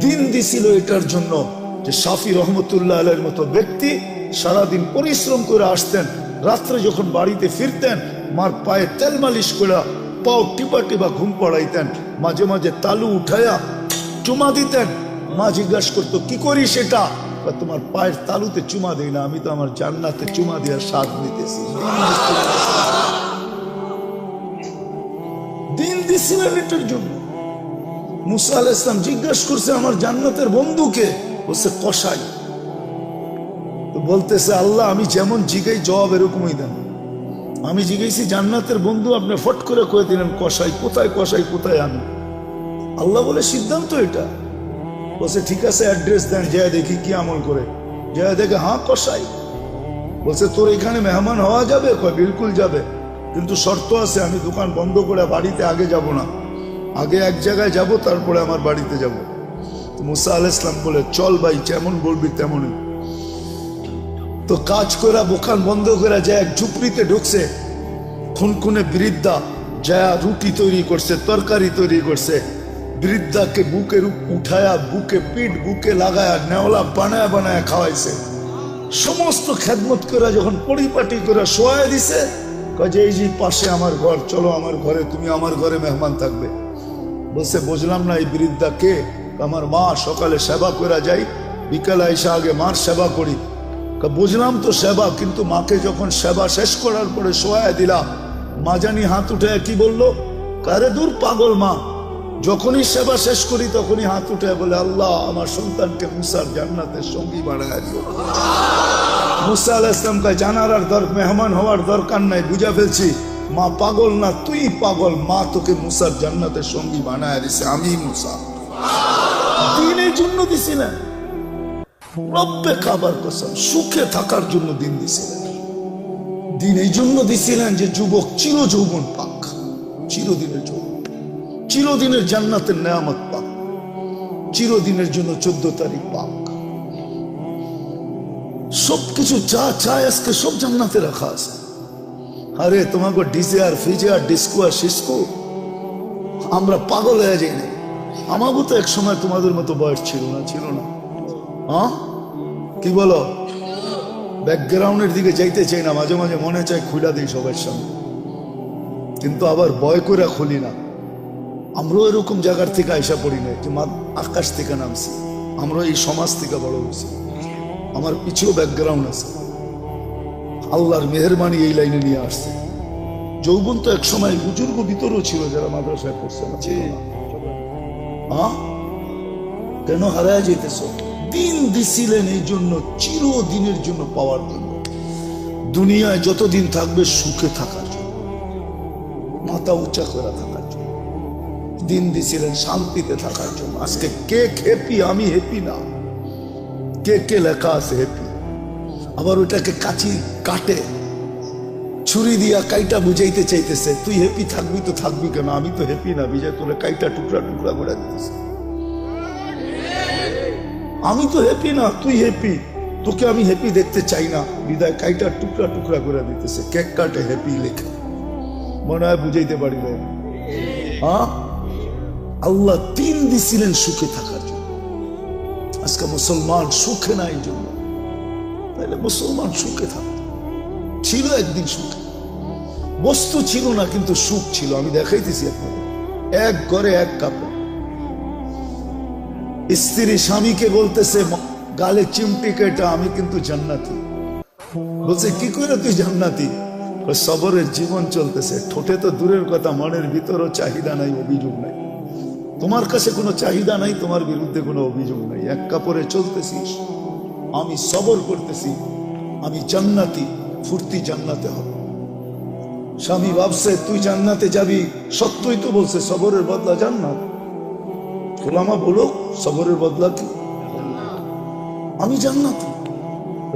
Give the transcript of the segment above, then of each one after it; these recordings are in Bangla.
দিন দিছিল এটার জন্য যে শাফি রহমতুল্লাহ আলাইহির মতো ব্যক্তি সারাদিন পরিশ্রম করে আসতেন, রাত্রে যখন বাড়িতে ফিরতেন মার পায়ে তেল মালিশ করে পাও টিপা টিপা ঘুম পড়াইতেন, মাঝে মাঝে তালু উঠায়া চুমা দিতেন। মা জিজ্ঞাসা করতো কি করি সেটা? তোমার পায়ের তালুতে চুমা দেই না, আমি তো আমার জান্নাতে চুমা দেওয়ার স্বাদ নিতেছি। দিন দিছিলেন এটার জন্য। মুসা আলাইহিস সালাম জিজ্ঞাসা করছে আমার জান্নাতের বন্ধুকে, বলছে কসাই। তো বলতেছে আল্লাহ আমি যেমন জিগাই জবাব এরকমই দেন। আমি জিজ্ঞেসি জান্নাতের বন্ধু, আপনি ফট করে কয়ে দিলেন কসাই। কোথায় কসাই, কোথায় আমি? আল্লাহ বলে সিদ্ধান্ত এটা। বলছে ঠিক আছে অ্যাড্রেস দেন, যায় দেখি কি আমল করে। যায় দেখে হ্যাঁ কসাই। বলছে তোর এখানে মেহমান হওয়া যাবে? কয় বিলকুল যাবে, কিন্তু শর্ত আছে, আমি দোকান বন্ধ করে বাড়িতে আগে যাব না, আগে এক জায়গায় যাব তারপরে আমার বাড়িতে যাব। মুসা আলাইহিস সালাম বলে চল ভাই, যেমন বলবি তেমনই। তো কাজ করে দোকান বন্ধ করে যায় এক ঝুপড়িতে ঢুকছে। খুনখুনে বৃদ্ধা যায় রুটি তৈরি করছে, তরকারি তৈরি করছে। বৃদ্ধাকে বুকে উঠায়া বুকে পিঠ বুকে লাগায়া নেওলা বানায় বানায় খাওয়াইছে। সমস্ত খেদমত করে যখন পরিপাটি করে শোয়া দিছে, কাজে এই যে পাশে আমার ঘর, চলো আমার ঘরে, তুমি আমার ঘরে মেহমান থাকবে। বলছে বুঝলাম না এই বৃদ্ধা কে? আমার মা, সকালে সেবা করে যাই, বিকালে এসে আগে মার সেবা করি। বুঝলাম তো সেবা, কিন্তু মাকে যখন সেবা শেষ করার পরে শোয়া দিলা, মা জানি হাত উঠে কি বললো, কারে দূর পাগল মা, যখনই সেবা শেষ করি তখনই হাত উঠে বলে আল্লাহ আমার সন্তানকে মুসার জান্নাতের সঙ্গী বানায় দিও। মুসা আলাইহিস সালাম কয় জানার আর মেহমান হওয়ার দরকার নাই, বুঝা ফেলছি মা পাগল না, তুই পাগল। মা তোকে মুসার জান্নাতের সঙ্গী বানায় দিছে, আমি মুসা। দিনের জন্য দিছিলেন, রব্বে কাবার কসম, সুখে থাকার জন্য দিন দিছিলেন। দিন এই জন্য দিছিলেন যে যুবক চির যৌবন পাক, চিরদিনের যৌবন, চিরদিনের জান্নাতের নেয়ামত পাক, চিরদিনের জন্য 14 তারিখ পাক। সবকিছু যা চায় আজকে সব জান্নাতে রাখা আছে। আরে তোমাকে ডিজে আর ফিজে আর ডিস্কো আর সিস্কো আমরা পাগল হয়ে যাই না। আমাকে তো এক সময় তোমাদের মতো বয়স ছিল না, ছিল না? হ্যাঁ কি বলো? ব্যাকগ্রাউন্ডের দিকে যাইতে চাই না, মাঝে মাঝে মনে চায় খুলে দিই সবার সামনে, কিন্তু আবার ভয় করে খুলি না। আমরাও এরকম জায়গার থেকে আইসা পড়ি না যে আকাশ থেকে নামছি, আমরা এই সমাজ থেকে বড় হয়েছি। আমার পিছিয়েও ব্যাকগ্রাউন্ড আছে, আল্লাহর মেহেরবানি এই লাইনে নিয়ে আসছে। যৌবন তো এক সময় বুজুর্গ ভিতরেও ছিল যারা মাদ্রাসায় পড়ছে না, ছিল না? হ্যাঁ কেন হারায় যেতেছ? দিন দিছিলেন এই জন্য, চিরদিনের জন্য পাওয়ার জন্য। দুনিয়ায় যতদিন থাকবে সুখে থাকার জন্য, মাথা উঁচা করে থাকার জন্য। দিন দিছিলেন শান্তিতে থাকার জন্য। আজকে কে হ্যাপি? আমি হ্যাপি না। কে কে লেখা আছে হ্যাপি? আবার ওটাকে কাচি কাটে ছুরি দিয়া কাইটা বুঝাইতে চাইতেছে, তুই হ্যাপি থাকবি তো থাকবি কেন? আমি তো হ্যাপি না, বিজয় তোলে কাইটা টুকরা টুকরা করে দিতেছে। আমি তো হ্যাপি না, তুই হ্যাপি, তোকে আমি হ্যাপি দেখতে চাই না, বিদায় কাইটা টুকরা টুকরা করে দিতেছে। কেক কাটে হ্যাপি লেখে, মনে হয় বুঝাইতে পারি না। হ্যাঁ আল্লাহ দিন দিছিলেন সুখে থাকার জন্য। আজকে মুসলমান সুখে না এই জন্য, তাহলে মুসলমান সুখে থাকত। ছিল একদিন সুখে, বস্তু ছিল না কিন্তু সুখ ছিল। আমি দেখাইতেছি আপনাদের, এক ঘরে এক কাপড়। স্ত্রী স্বামীকে বলতেছে গালে চিমটি কেটা, আমি কিন্তু জান্নাতি। বলছে কি করে তুই জান্নাতি? সবরের জীবন চলতেছে, ঠোঁটে তো দূরের কথা, মনের ভিতরও চাহিদা নাই, অভিযোগ নাই। তোমার কাছে কোনো চাহিদা নাই, তোমার বিরুদ্ধে কোনো অভিযোগ নাই। এক কাপড়ে চলতেছিস, আমি সবর করতেছি, আমি জান্নাতি, ফুর্তি জান্নাতে হবে। স্বামী ভাবছে তুই জান্নাতে যাবি, সত্যই তো বলছে সবরের বদলা জান্নাত। ওলামা বলো সবরের বদলা কি? আমি জান্নাতি।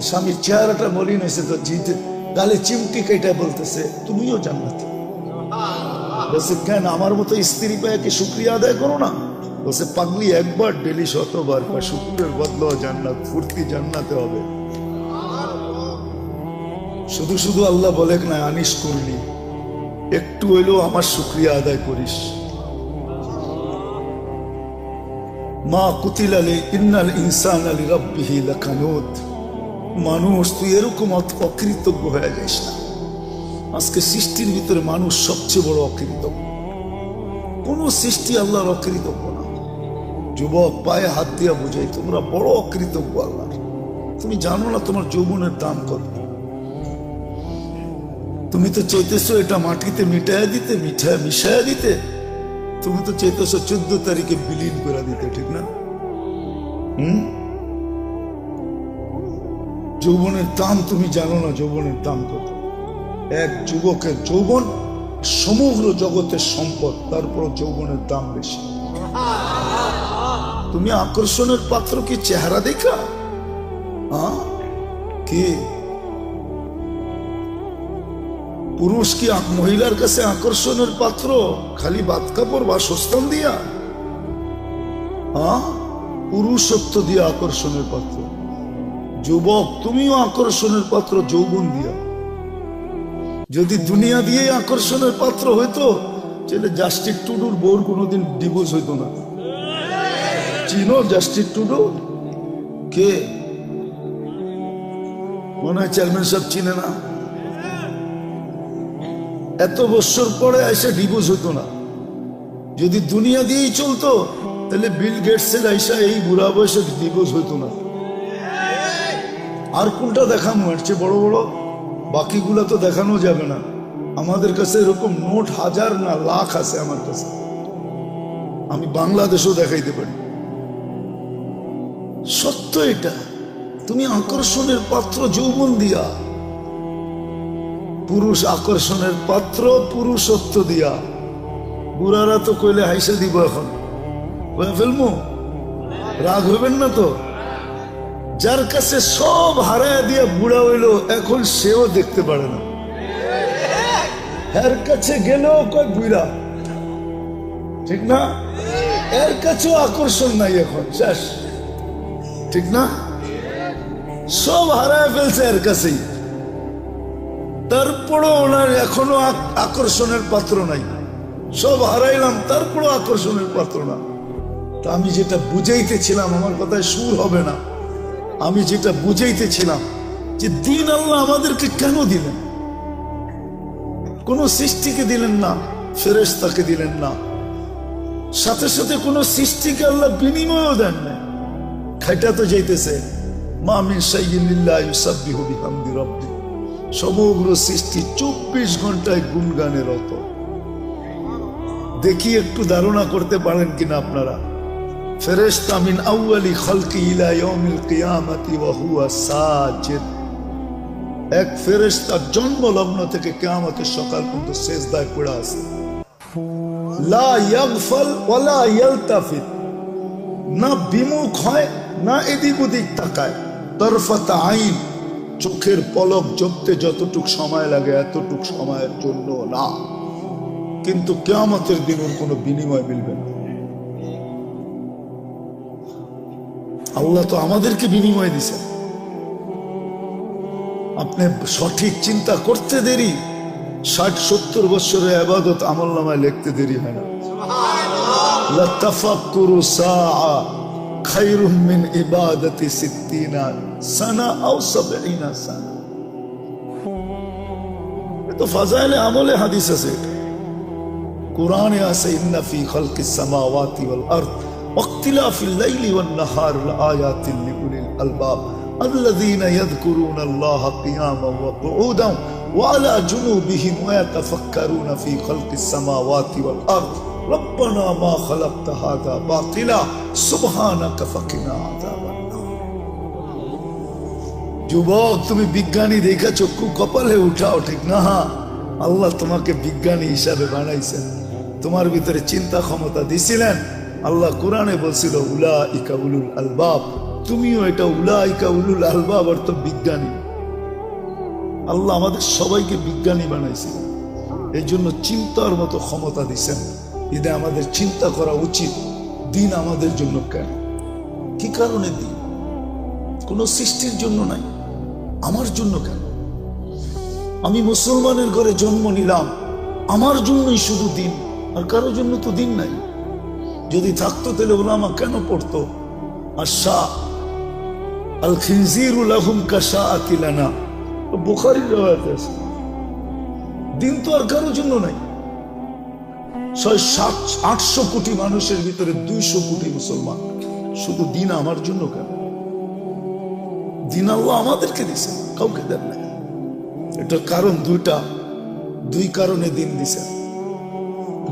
স্বামীর চেহারাটা মলিন হয়েছে তো, জিতে গালে চিমটি কেটে বলতেছে তুমিও জান্নাতি। বলছে কেন? আমার মতো স্ত্রী পায় কি শুক্রিয়া আদায় করো না? বলছে পাগলি, একবার ডেলি 100 বার, শুক্রের বদলা জান্নাত, ফুর্তি জান্নাতে হবে। শুধু শুধু আল্লাহ বলে না আনিস করলি, একটু হইলেও আমার শুক্রিয়া আদায় করিস। মা কুতিলা ইন্নাল ইনসানা লিরাব্বিহি লাকানুত। মানুষ তুই এরকম অকৃতজ্ঞ হয়ে যাস না। আজকে সৃষ্টির ভিতরে মানুষ সবচেয়ে বড় অকৃতজ্ঞ। কোন সৃষ্টি আল্লাহর অকৃতজ্ঞ না। যুবক পায়ে হাত দিয়া বুঝাই, তোমরা বড় অকৃতজ্ঞ আল্লাহর। তুমি জানো না তোমার যৌবনের দাম কত। তুমি তো চাইতেছো এটা মাটিতে মিটাইয়া দিতে, মিশাইয়া দিতে। তুমি তো চাইতেছো 14 তারিখে বিলীন করে দিতে, ঠিক না? যৌবনের দাম তুমি জানো না, যৌবনের দাম কত। এক যুবকের যৌবন সমগ্র জগতের সম্পদ, তারপর যৌবনের দাম বেশি। তুমি আকর্ষণের পাত্র কি চেহারা দেখা? কি পুরুষ কি মহিলার কাছে আকর্ষণের পাত্র খালি বাদ কাপড় বা সস্তান দিয়া? পুরুষত্ব দিয়া আকর্ষণের পাত্র। যুবক তুমিও আকর্ষণের পাত্র যৌবন দিয়া। যদি দুনিয়া দিয়ে আকর্ষণের পাত্র হইতো, তাহলে জাস্টিস টুডুর বউর কোনোদিন ডিভোর্স হইতো না। চিনো জাস্টিস টুডু? কে? মনে হয় চেয়ারম্যান সাহেব চিনে না। এত বছর পরে এসে ডিভোর্স হতো না। যদি দুনিয়া দিয়েই চলতো, তাহলে বিল গেটসের আইসা এই বুড়া বয়সে ডিভোর্স হইতো না। আর কোনটা দেখানো হচ্ছে বড় বড়? বাকিগুলা তো দেখানো যাবে না। আমাদের কাছে এরকম নোট হাজার না লাখ আছে আমার কাছে। আমি বাংলাদেশও দেখাইতে পারি। সত্য এটা। তুমি আকর্ষণের পাত্র যৌবন দিয়া। পুরুষ আকর্ষণের পাত্র পুরুষত্ব দিয়া। বুড়ারা তো কইলে হাইসা দিব, এখন ফেলবো, রাগ হইবেন না তো। যার কাছে সব হারায় দিয়ে বুড়া হইল, এখন সেও দেখতে পারে না। এর কাছে গেলেও কয় বুড়া, ঠিক না? এর কাছেও আকর্ষণ নাই এখন, শেষ, ঠিক না? সব হারায় ফেলছে এর কাছেই। তারপরও ওনার এখনো আকর্ষণের পাত্র নাই। সব হারাইলাম, তারপরও আকর্ষণের পাত্র না। তা আমি যেটা বুঝাইতেছিলাম, আমার কথায় সুর হবে না, আমি যেটা বুঝাইতেছিলাম যে দিন আল্লাহ আমাদেরকে কেন দিলেন? কোন সৃষ্টিকে দিলেন না, ফেরেশতাকে দিলেন না, সাথে সাথে কোন সৃষ্টিকে আল্লাহ বিনিময়ও দেন না। খাইটা তো যাইতেছে, মা মিন শাইইন ইল্লা ইউসাব্বিহু বিহামদি রাব্বি। সমগ্র সৃষ্টি 24 ঘন্টায় গুণগানে রত। দেখি একটু ধারণা করতে পারেন কিনা আপনারা। ফেরেশতা মিন আউয়ালি খালকি ইলা ইয়াউমিল কিয়ামতি ওয়া হুয়া সাজিদ। এক ফেরেশতা জন্মলগ্ন থেকে কিয়ামতের সকাল পর্যন্ত সিজদায় পড়ে আছে। লা ইয়াগফাল ওয়া লা ইয়ালতাফিত। না বিমুখ হয়, না এদিক ওদিক তাকায়। তরফাত আইন, চোখের পলক জপতে যতটুক সময় লাগে এতটুক সময়ের জন্য না। কিন্তু কিয়ামতের দিন ওর কোনো বিনিময় মিলবে না। আল্লাহ তো আমাদেরকে বিনিময় দিছেন। আপনি সঠিক চিন্তা করতে দেরি, 60-70 বছরের ইবাদত আমলনামায় লিখতে দেরি হয় না। লা তাফাক্কুরু সাআ খায়রুম মিন ইবাদাতি 60 সানা আও 70 সানা। তো ফাজাইলে আমলে হাদিস আছে, কোরআনে আছে, ইন্না ফি খালকিস সামাওয়াতি ওয়াল আরদ ওয়াক্তিলাফিল লাইলি ওয়ান নাহার লাআয়াতিন লিউলিল আলবাব الذين يذكرون الله قياما وقعودا وعلى جنوبهم ويتفكرون في خلق السماوات والأرض ربنا ما خلقت هذا باطلا سبحانك فقنا عذاب النار। যুবক তুমি বিজ্ঞানী দেখা চক্ষু কপালে উঠাও, ঠিক না? আল্লাহ তোমাকে বিজ্ঞানী হিসাবে বানাইছেন, তোমার ভিতরে চিন্তা ক্ষমতা দিছিলেন। আল্লাহ কোরআনে বলছিল উলাইকা উলুল আলবাব। তুমিও এটা উলাইকা উলুল আলবাব অর্থ বিজ্ঞানী। আল্লাহ আমাদের সবাইকে বিজ্ঞানী বানাইছেন, এই জন্য চিন্তার মতো ক্ষমতা দিচ্ছেন। এতে আমাদের চিন্তা করা উচিত, দিন আমাদের জন্য কেন, কি কারণে দিন? কোন সৃষ্টির জন্য নাই, আমার জন্য কেন? আমি মুসলমানের ঘরে জন্ম নিলাম, আমার জন্যই শুধু দিন, আর কারোর জন্য তো দিন নাই। যদি থাকতো তাহলে উলামা কেন পড়তো? আশা আল খিনজিরু লাহুম কাশাআতি লানা, বুখারীর riwayat আছে। দিন তো আর কারোর জন্য নাই। 600-800 কোটি মানুষের ভিতরে 200 কোটি মুসলমান, শুধু দিন আমার জন্য কেন? দিন আল্লাহ আমাদেরকে দিছে, কাউকে দেন না। এটার কারণ দুইটা, দুই কারণে দিন দিছেন।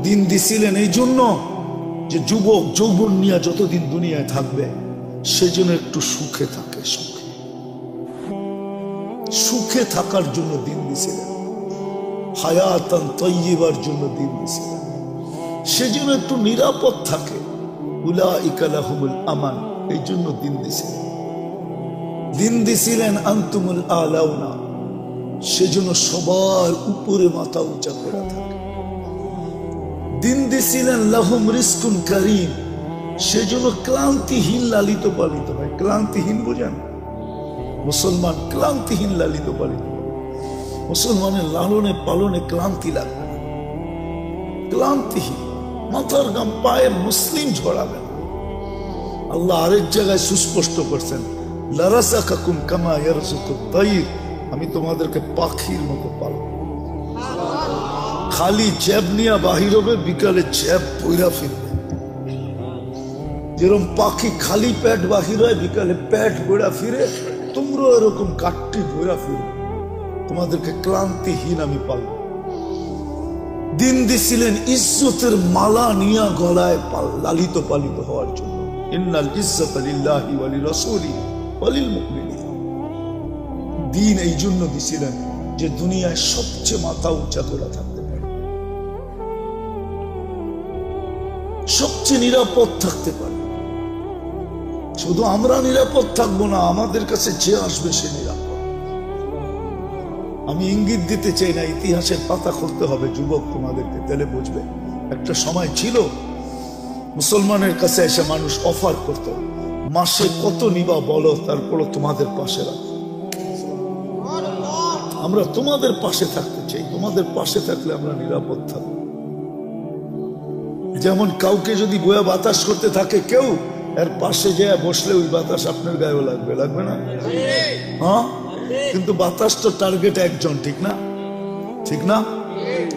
দিন দিছিলেন এই জন্য যে যুবক যৌবন নিয়ে যতদিন দুনিয়ায় থাকবে সেজন্য একটু সুখে থাকে, সুখে সুখে থাকার জন্য দিন দিছিলেন। হায়াতান তাইয়্যিবার জন্য দিন দিছিলেন, সেজন্য একটু নিরাপদ থাকে। উলাইকা লাহুমুল আমান, এই জন্য দিন দিছিলেন। দিন দিছিলেন আনতুমুল আলাউনা, সেজন্য সবার উপরে মাথা উঁচা করে থাকে। দিন দিছিলেন লাহুম রিজকুন কারীম, সেজন্য ক্লান্তিহীন লালিত পালিত হয়। ক্লান্তিহীন বুঝেন? মুসলমান ক্লান্তিহীন লালিত পালিত। মুসলমানের লালনে পালনে ক্লান্তি লাগবে না, ক্লান্তিহীন, মাথার গাম পায়ের মুসলিম ঝরাবে না। আল্লাহ আরেক জায়গায় সুস্পষ্ট করছেন, লারাযাকাকুম কামা ইয়ারযুকুত তাইর, আমি তোমাদেরকে পাখির মতো পালব। খালি জ্যাব নিয়ে বাহির হবে, বিকালে জ্যাব পইরা ফিরবে। যেরকম পাখি খালি পেট বাহির হয়, বিকালে পেট বইরা ফিরে, তোমরা এরকম কাটটি বইরা ফিরবে। তোমাদেরকে ক্লান্তিহীন আমি পালব। দিন দিছিলেন ইজ্জতের মালা নিয়া গলায় লালিত পালিত হওয়ার জন্য। ইন্নাল ইজ্জাতা লিল্লাহি ওয়া লিরাসূলিহি ওয়া লিল মুমিনিন। দিন এই জন্য দিছিলেন যে দুনিয়ায় সবচেয়ে মাথা উঁচা করে থাকতে পারে, সবচেয়ে নিরাপদ থাকতে পারে। শুধু আমরা নিরাপদ থাকবো না, আমাদের কাছে যে আসবে সে নিরাপদ। আমি ইঙ্গিত দিতে চাই না, ইতিহাসের পাতা খুলতে হবে যুবক তোমাদেরকে, তাহলে বুঝবে। একটা সময় ছিল মুসলমানের কাছে এসে মানুষ অফার করত, মাসে কত নিবা বলো, তারপরও তোমাদের পাশে রাখো। আমরা তোমাদের পাশে থাকতে চাই, তোমাদের পাশে থাকলে আমরা নিরাপদ থাকবো। যেমন কাউকে যদি বয়া বাতাস করতে থাকে কেউ, এর পাশে যায় বসলে ওই বাতাস আপনার গায়েও লাগবে, লাগবে না? হ্যাঁ, কিন্তু বাতাস তো টার্গেট একজন, ঠিক না? ঠিক না?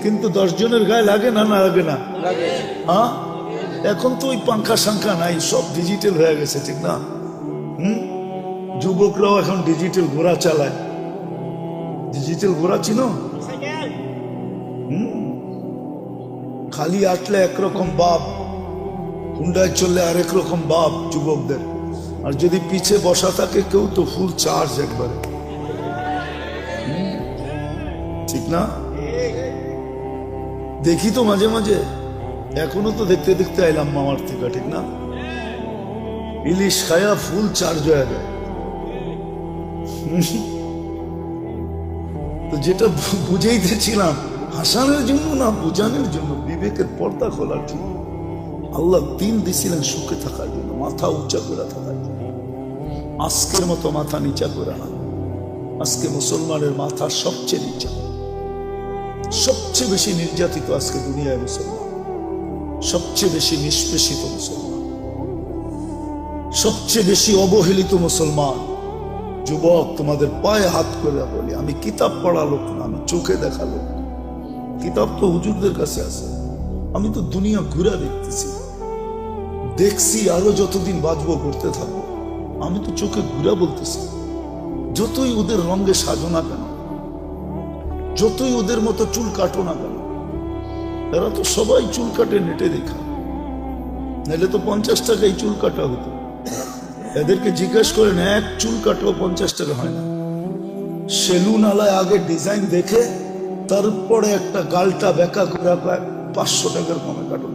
কিন্তু 10 জনের গায়ে লাগে না, না লাগে না? হ্যাঁ, এখন তো ওই পাঙ্খা সাংখা নাই, সব ডিজিটাল হয়ে গেছে, ঠিক না? যুবকরাও এখন ডিজিটাল ঘোড়া চালায়। ডিজিটাল ঘোড়া চিনো? খালি আটলে একরকম বাপ, হুন্ডায় চললে আরেক রকম বাপ যুবকদের। আর যদি পিছে বসা থাকে কেউ, তো ফুল চার্জ একবারে, ঠিক না? দেখি তো মাঝে মাঝে, এখনো তো দেখতে দেখতে আইলাম মামার থেকে, ঠিক না? ইলিশ খায়া ফুল চার্জ হয়ে যায়। তো যেটা বুঝাইতেছিলাম, হাসানের জন্য না, বুঝানোর জন্য, বিবেকের পর্দা খোলার জন্য। আল্লাহ দিন দিছিলেন সুখে থাকার জন্য, মাথা উঁচা করে থাকার জন্য। আজকের মতো মাথা নিচা করে না। আজকে মুসলমানের মাথা সবচেয়ে নিচা, সবচেয়ে বেশি নির্যাতিত আজকে দুনিয়ায় মুসলমান, সবচেয়ে বেশি নিষ্পেষিত মুসলমান, সবচেয়ে বেশি অবহেলিত মুসলমান। যুবক, তোমাদের পায়ে হাত করে বলি, আমি কিতাব পড়া লোক না, আমি চোখে দেখা লোক। কিতাব তো হুজুরদের কাছে আছে, আমি তো দুনিয়া ঘুরে দেখতেছি, দেখছি, আরো যতদিন বাঁচবো করতে থাকবো। আমি তো চোখে ঘুরে বলতেছি, যতই ওদের রঙে সাজো না কেন, যতই ওদের মতো চুল কাটো না কেন, এরা তো সবাই চুল কাটে নেটে দেখা, নাহলে তো 50 টাকায় চুল কাটা হতো। এদেরকে জিজ্ঞেস করেন, এক চুল কাটলেও 50 টাকা হয় না। সেলুন আলায় আগে ডিজাইন দেখে তারপরে একটা গালটা বেঁকা করে 500 টাকার কমে কাটুন।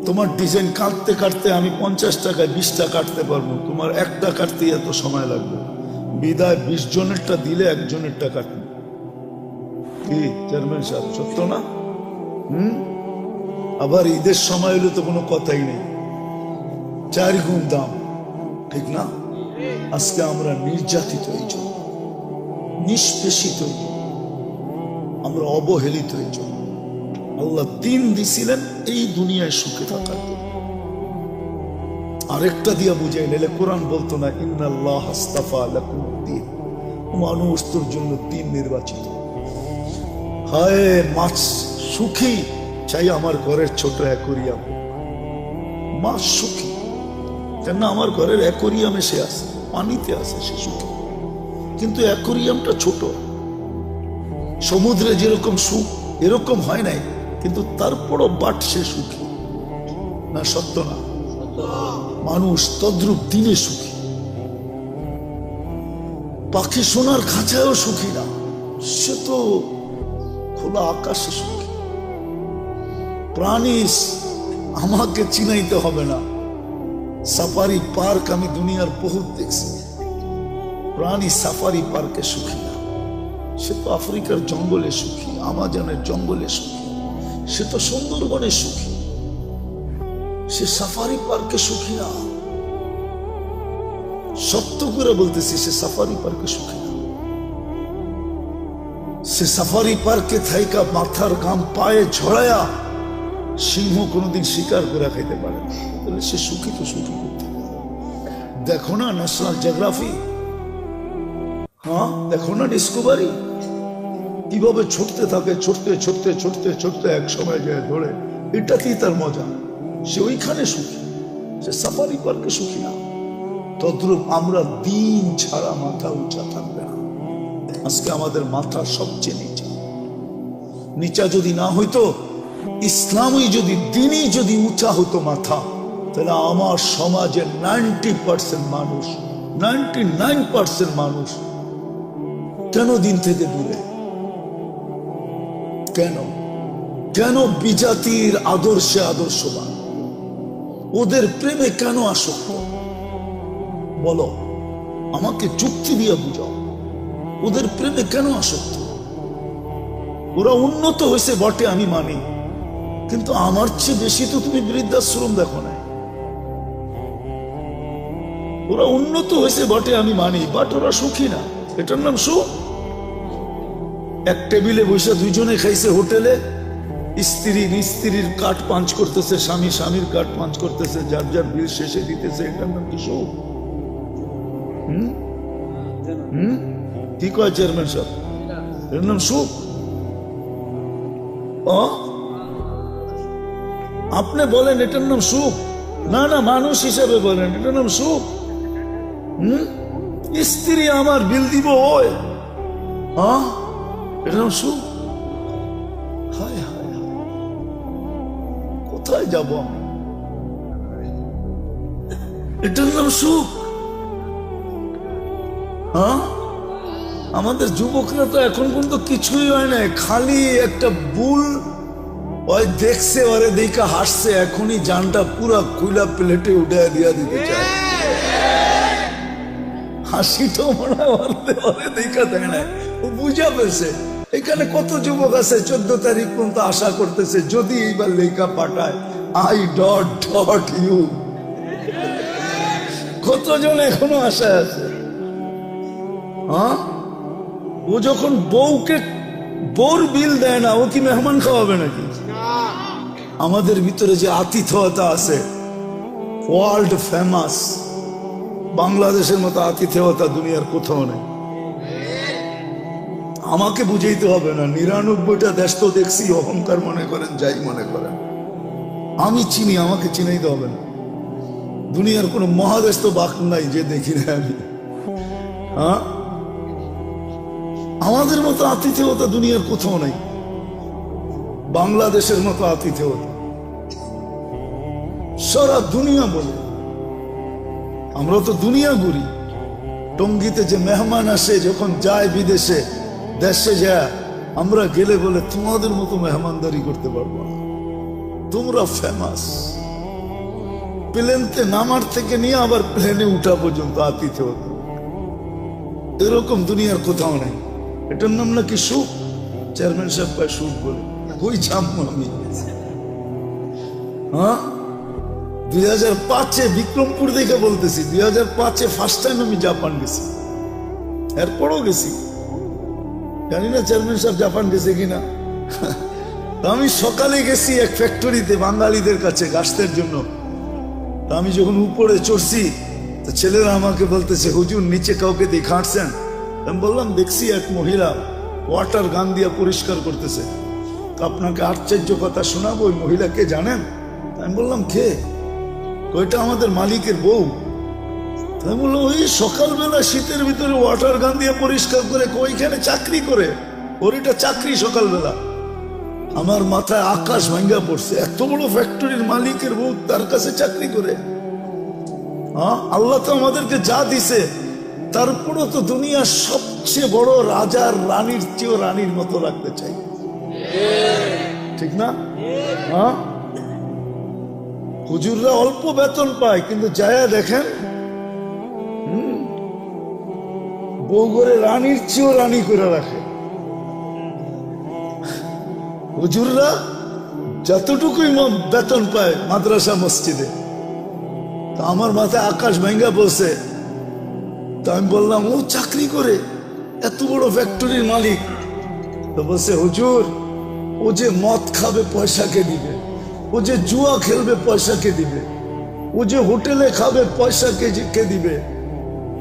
তোমার ডিজাইন কাটতে কাটতে আমি 50 টাকায় 20টা কাটতে পারবো, তোমার একটা কাটতে এত সময় লাগবে। বিদায় 20 জনেরটা দিলে একজনেরটা কাটবে। কি চেয়ারম্যান সাহেব, সত্য না? আবার ঈদের সময় হলে তো কোনো কথাই নেই, 4 গুণ দাম, ঠিক না? আজকে আমরা নির্যাতিত এই জন্য, নিষ্পেষিত এই জন্য, আমরা অবহেলিত এই জন্য। আল্লাহ দিন দিছিলেন এই দুনিয়ায় সুখে থাকার জন্য। আরেকটা দিয়া বুঝাই নাইলে কোরআন বলতো না ইন্নাল্লাহ আস্তাফা লাকুমুদ্দিন, মানুষ তোর জন্য দিন নির্বাচিত। হায় মাছ সুখী চাই আমার ঘরের ছোট অ্যাকোরিয়াম, মাছ সুখী কেন আমার ঘরের অ্যাকোরিয়ামে সে আছে, পানিতে আছে, সে সুখী। কিন্তু অ্যাকোরিয়ামটা ছোট, সমুদ্রে যেরকম সুখ এরকম হয় নাই, কিন্তু তারপরও বাট সে সুখী না? সত্য না? মানুষ তদ্রূপ দিনে সুখী। পাখি সোনার খাঁচায়ও সুখী না, সে তো খোলা আকাশে সুখী। প্রাণী আমাকে চিনাইতে হবে না, সাফারি পার্ক আমি দুনিয়ার বহুত দেখছি, প্রাণী সাফারি পার্কে সুখী না। সে তো আফ্রিকার জঙ্গলে সুখী, আমাজনের জঙ্গলে সুখী, সে তো সুন্দরবনে সুখী, সে সাফারি পার্কে সুখী না। সত্য করে বলতেছি, সে সাফারি পার্কে সুখী না। সে সাফারি পার্কে থাইকা মাথার ঘাম পায়ে ঝড়ায়া সিংহ কোনোদিন শিকার করে খাইতে পারে না, তাহলে সে সুখী তো সুখী করতে। দেখো না ন্যাশনাল জিওগ্রাফি, হ্যাঁ দেখো না ডিসকভারি, কিভাবে ছুটতে থাকে, ছুটতে ছুটতে ছুটতে ছুটতে এক সময় যায় ধরে। এটাতেই তার মজা, সে ওইখানে সুখী, সে সাফারি পার্কে সুখী না। তদ্রূপ আমরা দিন ছাড়া মাথা উঁচা থাকবে না। আজকে আমাদের মাথা সবচেয়ে নিচা। নিচা যদি না হইতো, ইসলামই যদি, দিনই যদি উঁচা হতো মাথা, তাহলে আমার সমাজের 90% মানুষ, 99% মানুষ কেন দিন থেকে দূরে? কেন কেন বিজাতির আদর্শে আদর্শবান? ওদের প্রেমে কেন আসক্ত? বলো, আমাকে যুক্তি দিয়ে বুঝাও, ওদের প্রেমে কেন আসক্ত? ওরা উন্নত হয়েছে বটে, আমি মানি, কিন্তু আমার চেয়ে বেশি তো তুমি বৃদ্ধাশ্রম দেখো না। ওরা উন্নত হয়েছে বটে, আমি মানি, বাট ওরা সুখী না। এটার নাম সুখ? এক টেবিলে বসে দুইজনে খাইছে হোটেলে, স্ত্রী স্ত্রীর কাঠ পাঞ্চ করতেছে, স্বামী স্বামীর কাঠ পাঞ্চ করতেছে, যার যার বিল শেষে দিতেছে। এটার নাম কি সুখ? কি কয় চেয়ারম্যান সাহেব, এর নাম সুখ? আপনি বলেন এটার নাম সুখ? না না, মানুষ হিসাবে বলেন এটার নাম সুখ? স্ত্রী আমার বিল দিব ওই, এটার নাম সুখ? হায় হায় হায়, কোথায় যাব? এটার নাম সুখ? আমাদের যুবকরা তো এখন পর্যন্ত কিছুই হয় না, খালি একটা বুল ওই দেখছে, ওরে দেখা হাসছে, এখনই জানটা পুরা কুইলা প্লেটে উঠে দিয়া দিতে চায়। হাসিটাও মনে হয় ওরে দেখা দেয় না, ও বুঝা পেয়েছে। এখানে কত যুবক আছে 14 তারিখ পর্যন্ত আশা করতেছে যদি এইবার লেখা পাঠায় আই ডট ডট ইউ। কতজন এখনো আশায় আছে? ও যখন বউকে বউর বিল দেয় না, ও কি মেহমান খাওয়াবে নাকি? আমাদের ভিতরে যে আতিথেয়তা আছে, ওয়ার্ল্ড ফেমাস, বাংলাদেশের মতো আতিথেয়তা দুনিয়ার কোথাও নেই। আমাকে বুঝাইতে হবে না, 99টা দেশ তো দেখছি, অহংকার মনে করেন যাই মনে করেন, আমি চিনি, আমাকে চিনাইতে হবে না। দুনিয়ার কোন মহাদেশ তো বাক নাই যে দেখি না আমি। আমাদের মতো আতিথেয়তা দুনিয়ার কোথাও নাই, বাংলাদেশের মতো আতিথেয়তা সারা দুনিয়া বলে। আমরা তো দুনিয়া ঘুরি, টঙ্গিতে যে মেহমান আসে যখন যায় বিদেশে, দেশে যায়, আমরা গেলে বলে তোমাদের মতো মেহমানদারি করতে পারবো না, তোমরা ফেমাস। প্লেনতে নামার থেকে নিয়ে আবার প্লেনে উঠা পর্যন্ত আতিথেয়তা, এরকম দুনিয়ার কোথাও নেই। এটার নাম নাকি সুখ? চেয়ারম্যান সাহেব ভাই সুখ বলে ওই জামু আমি। 2005-এ বিক্রমপুর দেখে বলতেছি, 2005-এ ফার্স্ট টাইম আমি জাপান গেছি, এরপরও গেছি, জানি না চেয়ারম্যান সাহেব জাপান গেছে কিনা। আমি সকালে গেছি এক ফ্যাক্টরিতে বাঙালিদের কাছে গাছতের জন্য। আমি যখন উপরে চড়ছি তো ছেলেরা আমাকে বলতেছে, হুজুর নিচে কাউকে দেখাচ্ছেন? আমি বললাম, দেখছি এক মহিলা ওয়াটার গান দিয়ে পরিষ্কার করতেছে। আপনাকে আশ্চর্য কথা শোনাবো, ওই মহিলাকে জানেন? আমি বললাম, কে? ওইটা আমাদের মালিকের বউ। আমি বললাম, ওই সকালবেলা শীতের ভিতরে ওয়াটার গান দিয়ে পরিষ্কার করে, ওইখানে চাকরি করে, ওর এটা চাকরি সকালবেলা। আমার মাথায় আকাশ ভাঙ্গা পড়ছে, এত বড় ফ্যাক্টরির মালিকের বউ তার কাছে চাকরি করে। হ্যাঁ, আল্লাহ তো আমাদেরকে যা দিছে, তারপরও তো দুনিয়ার সবচেয়ে বড় রাজার রানীর চেয়েও রানীর মতো রাখতে চাই, ঠিক না? হ্যাঁ, হুজুররা অল্প বেতন পায়, কিন্তু যায়া দেখেন বউ করে রানীর চেয়েও রানী করে রাখে। হুজুররা যতটুকুই বেতন পায় মাদ্রাসা মসজিদে, তা আমার মাথায় আকাশ ভাঙ্গা বলছে। তা আমি বললাম, ও চাকরি করে, এত বড় ফ্যাক্টরির মালিক। তো বলছে, হুজুর ও যে মদ খাবে পয়সা কে দিবে, ও যে জুয়া খেলবে পয়সা কে দিবে, ও যে হোটেলে খাবে পয়সা কে দিবে,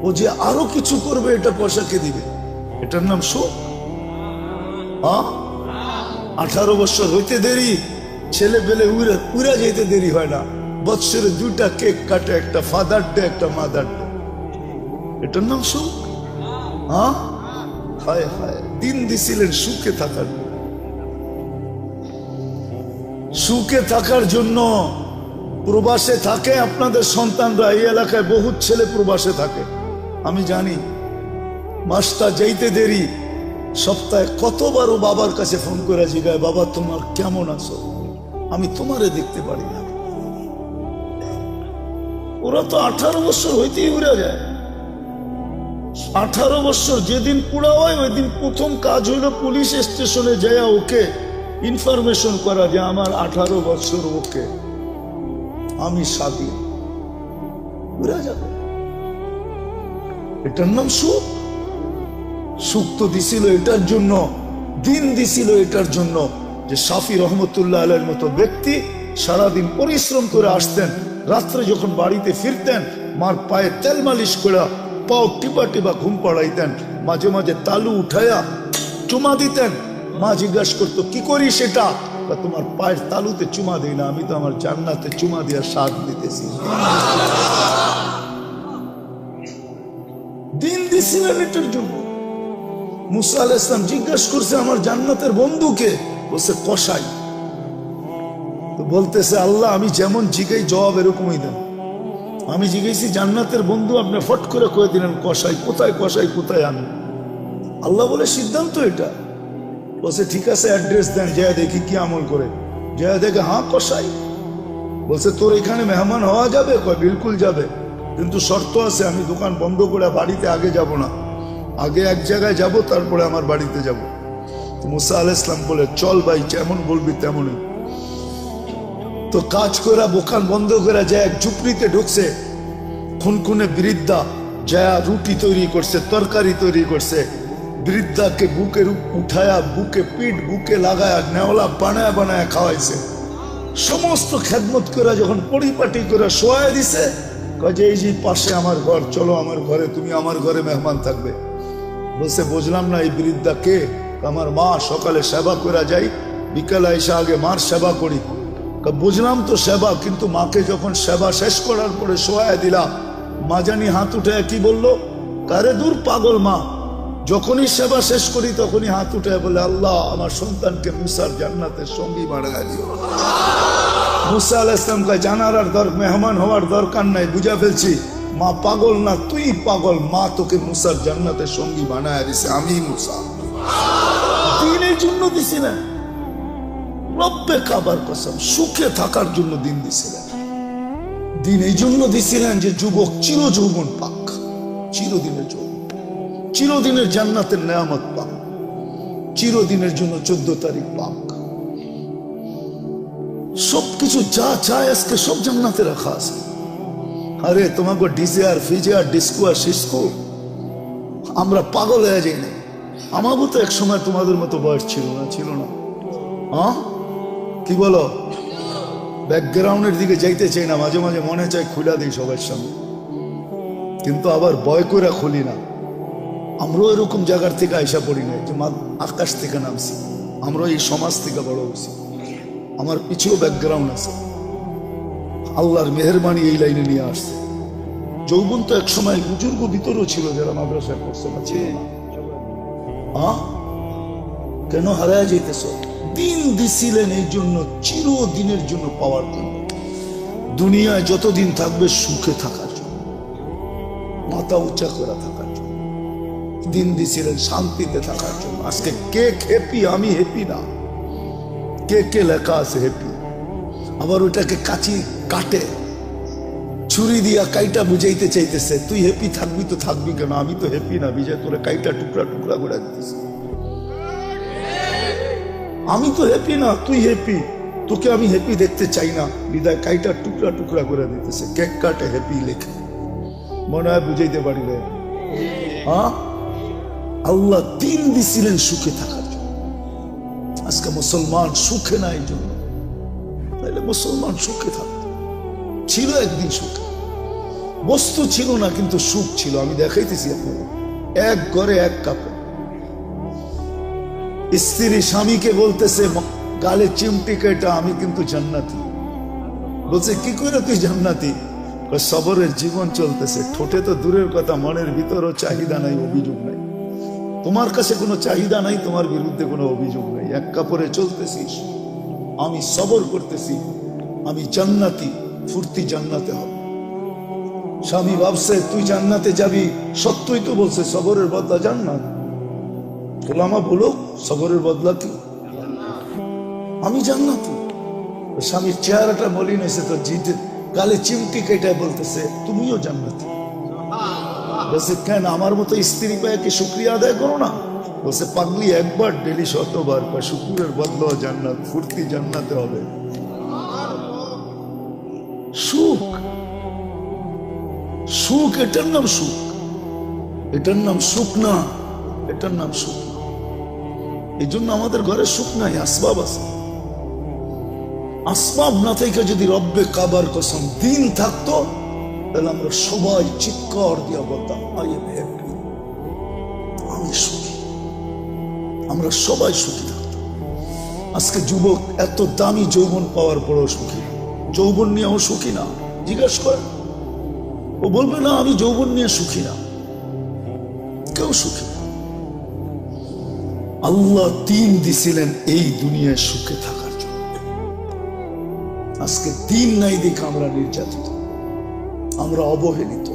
ও যে আরো কিছু করবে এটা পয়সা কে দিবে? এটার নাম সুখ? 18 বছর হইতে দেরি, ছেলে পেলে উড়া যেতে দেরি হয় না। বৎসরে 2টা কেক কাটে, একটা ফাদার ডে, একটা মাদার ডে। এটার নাম সুখ? হায় হায়, দিন দিছিলেন সুখে থাকার, সুখে থাকার জন্য। প্রবাসে থাকে আপনাদের সন্তানরা, এই এলাকায় বহুত ছেলে প্রবাসে থাকে, আমি জানি। মাসটা যাইতে দেরি, সপ্তাহে কতবারও বাবার কাছে ফোন করে জিগায়, বাবা তোমার কেমন আছো, আমি তোমারে দেখতে পারি না। ওরা তো 18 বছর হইতেই উড়ে যায়। 18 বছর যেদিন পুরা হয়, ওই দিন প্রথম কাজ হইল পুলিশ স্টেশনে যায় ওকে ইনফরমেশন করা যে আমার 18 বছর, ওকে আমি স্বাধীন। উড়ে যাবে, এটার নাম সুখ? সুখ তো দিছিল এটার জন্য, দিন দিছিল এটার জন্য যে শাফি রহমতুল্লাহ আলাইহির মতো ব্যক্তি সারাদিন পরিশ্রম করে আসতেন, রাত্রে যখন বাড়িতে ফিরতেন মার পায়ে তেল মালিশ করে পাও টিপা টিপা ঘুম পাড়াইতেন, মাঝে মাঝে তালু উঠাইয়া চুমা দিতেন। মা জিজ্ঞাসা করতো, কি করি সেটা? তোমার পায়ের তালুতে চুমা দিই না, আমি তো আমার জান্নাতে চুমা দিয়া স্বাদ দিতেছি। দিন দিছিলেন এটার জন্য। মুসা আলাইহিস সালাম জিজ্ঞাসা করছে, আমার জান্নাতের বন্ধুকে? বলছে, কসাই। তো বলতেছে, আল্লাহ আমি যেমন জিগাই জবাব এরকমই দেন। আমি জিজ্ঞেসি জান্নাতের বন্ধু, আপনি ফট করে কয়ে দিলেন কসাই। কোথায় কসাই, কোথায় আমি? আল্লাহ বলে, সিদ্ধান্ত এটা। বলছে, ঠিক আছে অ্যাড্রেস দেন, যায় দেখি কি আমল করে। যায় দেখে, হ্যাঁ কসাই। বলছে, তোর এখানে মেহমান হওয়া যাবে? কয়, বিলকুল যাবে, কিন্তু শর্ত আছে, আমি দোকান বন্ধ করে বাড়িতে আগে যাব না, আগে এক জায়গায় যাব, তারপরে আমার বাড়িতে যাব। মুসা আলাইহিস সালাম বলে, চল ভাই, যেমন বলবি তেমনই। তো কাজ করে দোকান বন্ধ করে যায় এক ঝুপড়িতে ঢুকছে। খুনখুনে বৃদ্ধা যায় রুটি তৈরি করছে, তরকারি তৈরি করছে। বৃদ্ধাকে বুকে উঠায়া, বুকে পিঠ বুকে লাগায়া, নেওলা বানায় বানায় খাওয়াইছে। সমস্ত খেদমত করে যখন পরিপাটি করে শোয়া দিছে, কাজে এই যে পাশে আমার ঘর, চলো আমার ঘরে, তুমি আমার ঘরে মেহমান থাকবে। বলছে, বুঝলাম না, এই বৃদ্ধা কে? আমার মা, সকালে সেবা করে যাই, বিকালে এসে আগে মার সেবা করি। বুঝলাম তো সেবা, কিন্তু মাকে যখন সেবা শেষ করার পরে শোয়া দিলাম, মা জানি হাত উঠে কি বললো, কারে দূর পাগল মা, যখনই সেবা শেষ করি তখনই হাত উঠে বলে, আল্লাহ আমার সন্তানকে মুসার জান্নাতের সঙ্গী বানায় দিও। মুসা আলাইহিস সালাম কয়, জানার আর মেহমান হওয়ার দরকার নাই, বুঝা ফেলছি, মা পাগল না, তুই পাগল। মা তোকে মুসার জান্নাতের সঙ্গী বানায় দিছে, আমি মুসা। দিনের জন্য দিছি না, রব্বে কাবার কসম, সুখে থাকার জন্য দিন দিছিলেন। দিন এই জন্য দিছিলেন যে যুবক চির যৌবন পাক, চিরদিনের যৌবন, চিরদিনের জান্নাতের নেয়ামত পাক, চিরদিনের জন্য 14 তারিখ পাক। সবকিছু যা চায় আজকে সব জান্নাতে রাখা আছে। আরে তোমাকে ডিজে আর ফিজে আর ডিস্কো আর সিস্কো, আমরা পাগল হয়ে যাই না। আমারও তো এক সময় তোমাদের মতো বয়স ছিল না, ছিল না? কি বলো? ব্যাকগ্রাউন্ডের দিকে যাইতে চাই না, মাঝে মাঝে মনে চায় খুলে দিই সবার সামনে, কিন্তু আবার ভয় করে খুলি না। আমরাও এরকম জায়গার থেকে আইসা পড়ি না যে আকাশ থেকে নামছি, আমরা এই সমাজ থেকে বড় হয়েছি। আমার পিছুও ব্যাকগ্রাউন্ড আছে, আল্লাহর মেহেরবানি এই লাইনে নিয়ে আসছে। যৌবন তো এক সময় বুজুর্গ ভিতরও ছিল যারা মাদ্রাসায় পড়ছে না, ছিল না। কেন হারায় যাইতেছ? দিন দিছিলেন এই জন্য, চিরদিনের জন্য পাওয়ার জন্য। দুনিয়ায় যতদিন থাকবে সুখে থাকার জন্য, মাথা উঁচা করে থাকার জন্য দিন দিছিলেন, শান্তিতে থাকার জন্য। আজকে কে হ্যাপি? আমি হ্যাপি না। কে কে লেখা আছে হ্যাপি, আবার ওটাকে কাচি কাটে ছুরি দিয়া কাইটা বুঝাইতে চাইতেছে তুই হ্যাপি থাকবি তো থাকবি কেন, আমি তো হ্যাপি না, বিজয় তোরে কাইটা টুকরা টুকরা করে দিতেছে। আমি তো হ্যাপি না, তুই হ্যাপি, তোকে আমি হ্যাপি দেখতে চাই না, বিদায় কাইটা টুকরা টুকরা করে দিতেছে। কেক কাটে হ্যাপি লেখে, মনে হয় বুঝাইতে পারিলে। আল্লাহ দিন দিছিলেন সুখে থাকার জন্য। আজকে মুসলমান সুখে না, এই জন্য তাইলে মুসলমান সুখে থাকতো। ছিল একদিন সুখে, বস্তু ছিল না কিন্তু সুখ ছিল। আমি দেখাইতেছি আপনাদের, এক ঘরে এক কাপড়। স্ত্রী স্বামীকে বলতেছে গালে চিমটি কেটা, আমি কিন্তু জান্নাতি। বলছে কি করে তুই জান্নাতি? সবরের জীবন চলতেছে, ঠোঁটে তো দূরের কথা, মনের ভিতরও চাহিদা নাই, অভিযোগ নাই। তোমার কাছে কোনো চাহিদা নাই, তোমার বিরুদ্ধে কোনো অভিযোগ নাই। এক কাপড়ে চলতেছিস, আমি সবর করতেছি, আমি জান্নাতি, ফুর্তি জান্নাতে হবে। স্বামী ভাবছে তুই জান্নাতে যাবি, সত্যই তো বলছে সবরের বদলা জান্নাত। ওলামা বলো সবরের বদলা কি? আমি জান্নাতি। স্বামীর চেহারাটা মলিন হয়েছে তো, জিতে গালে চিমটি কেটে বলতেছে তুমিও জান্নাতি। বলছে কেন, আমার মতো স্ত্রী পায় কি শুক্রিয়া আদায় করো না? বলছে পাগলি, একবার ডেলি 100বার বা শুকুরের বদলা জান্নাত, ফুর্তি জান্নাতে হবে। সুখ, সুখ এটার নাম সুখ, এটার নাম সুখ না, এটার নাম সুখ। এই জন্য আমাদের ঘরে সুখ নাই, আসবাব আছে। আসবাব না থেকে যদি রব্বে কাবার কসম দিন থাকতো, তাহলে আমরা সবাই চিৎকার দিয়া বলতাম আই এম হ্যাপি, আমি সুখী। আমরা সবাই সুখী থাকতাম। আজকে যুবক এত দামি যৌবন পাওয়ার পরও সুখী, যৌবন নিয়েও সুখী না। জিজ্ঞাসা কর, ও বলবে না আমি যৌবন নিয়ে সুখী না। কেউ সুখী না। আল্লাহ দিন দিছিলেন এই দুনিয়ায় সুখে থাকার জন্য। আজকে দিন নাই দেখে আমরা নির্যাতিত, আমরা অবহেলিত।